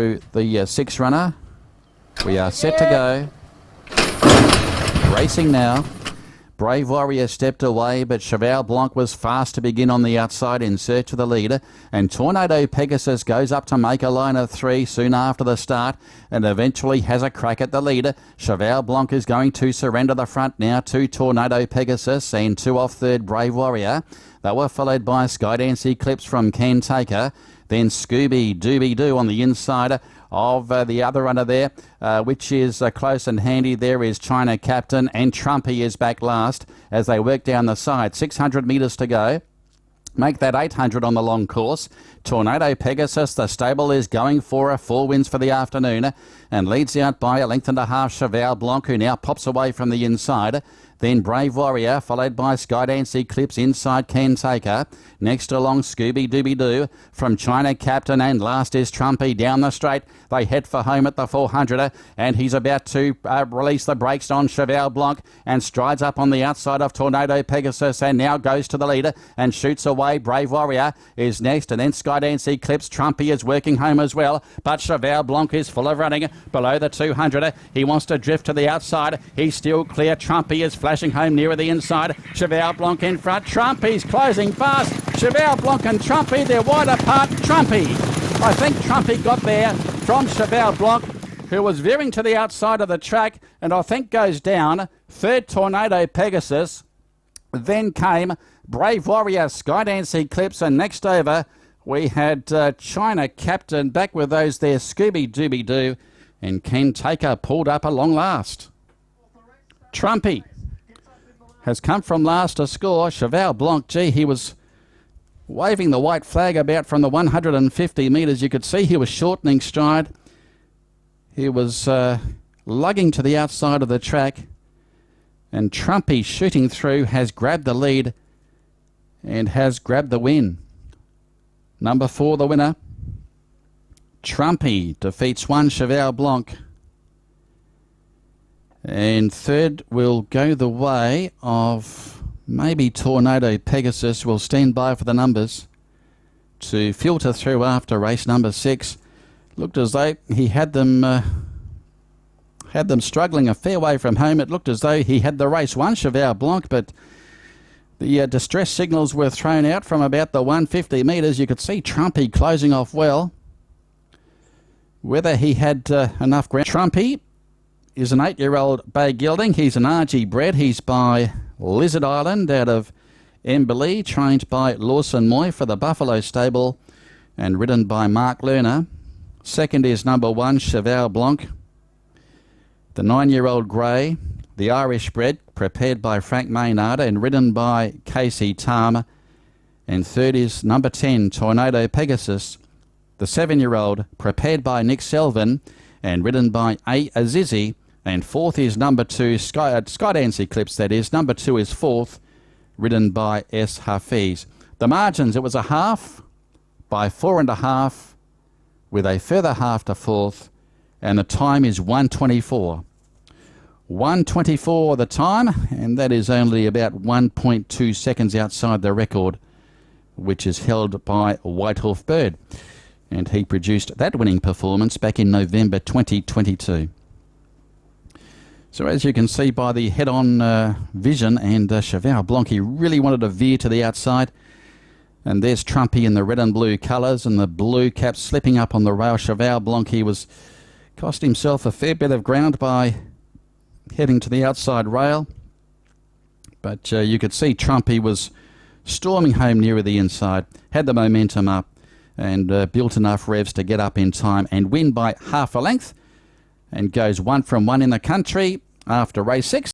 The six runner. We are set to go. Racing now. Brave Warrior stepped away, but Cheval Blanc was fast to begin on the outside in search of the leader. And Tornado Pegasus goes up to make a line of three soon after the start and eventually has a crack at the leader. Cheval Blanc is going to surrender the front now to Tornado Pegasus and two off third Brave Warrior. They were followed by Skydance Eclipse from Ken Taker. Then Scooby Dooby Doo on the inside of the other runner there, which is close and handy. There is China Captain, and Trumpy is back last as they work down the side. 600 metres to go. Make that 800 on the long course. Tornado Pegasus, the stable, is going for 4 wins for the afternoon and leads out by a length and a half Cheval Blanc, who now pops away from the inside. Then Brave Warrior, followed by Skydance Eclipse inside Ken Taker. Next along Scooby Dooby Doo from China Captain, and last is Trumpy down the straight. They head for home at the 400 and he's about to release the brakes on Cheval Blanc and strides up on the outside of Tornado Pegasus and now goes to the leader and shoots away. Brave Warrior is next, and then Skydance Eclipse. Trumpy is working home as well, but Cheval Blanc is full of running below the 200. He wants to drift to the outside. He's still clear. Trumpy is flashing home nearer the inside. Cheval Blanc in front. Trumpy's closing fast. Cheval Blanc and Trumpy, they're wide apart. Trumpy, I think Trumpy got there from Cheval Blanc, who was veering to the outside of the track, and I think goes down. Third Tornado Pegasus. Then came Brave Warrior, Skydance Eclipse, and next over we had China Captain back with those there, Scooby Dooby Doo, and Ken Taker pulled up a long last. Trumpy has come from last to score. Cheval Blanc, gee, he was waving the white flag about from the 150 metres. You could see he was shortening stride. He was lugging to the outside of the track. And Trumpy, shooting through, has grabbed the lead and has grabbed the win. Number 4, the winner. Trumpy defeats 1 Cheval Blanc. And third will go the way of maybe Tornado Pegasus. Will stand by for the numbers to filter through after race number 6. Looked as though he had them struggling a fair way from home. It looked as though he had the race won, Cheval Blanc, but the distress signals were thrown out from about the 150 metres. You could see Trumpy closing off well. Whether he had enough ground. Trumpy is an 8-year-old bay gelding. He's an RG bred. He's by Lizard Island out of Emberley, trained by Lawson Moy for the Buffalo stable and ridden by Mark Lerner. Second is number 1, Cheval Blanc. The 9-year-old grey, the Irish bred, prepared by Frank Maynard and ridden by Casey Tarmer. And third is number 10, Tornado Pegasus, the 7-year-old, prepared by Nick Selvin and ridden by A. Azizi. And fourth is number 2, Skydance Eclipse, that is. Number 2 is fourth, ridden by S. Hafiz. The margins, it was a half by 4.5 with a further half to fourth, and the time is 1:24. 1:24 the time, and that is only about 1.2 seconds outside the record, which is held by White Wolf Bird. And he produced that winning performance back in November 2022. So as you can see by the head-on vision, and Cheval Blanc, he really wanted to veer to the outside. And there's Trumpy in the red and blue colours, and the blue cap slipping up on the rail. Cheval Blanc, he was cost himself a fair bit of ground by heading to the outside rail. But you could see Trumpy was storming home nearer the inside, had the momentum up, and built enough revs to get up in time and win by half a length, and goes 1 from 1 in the country after race 6.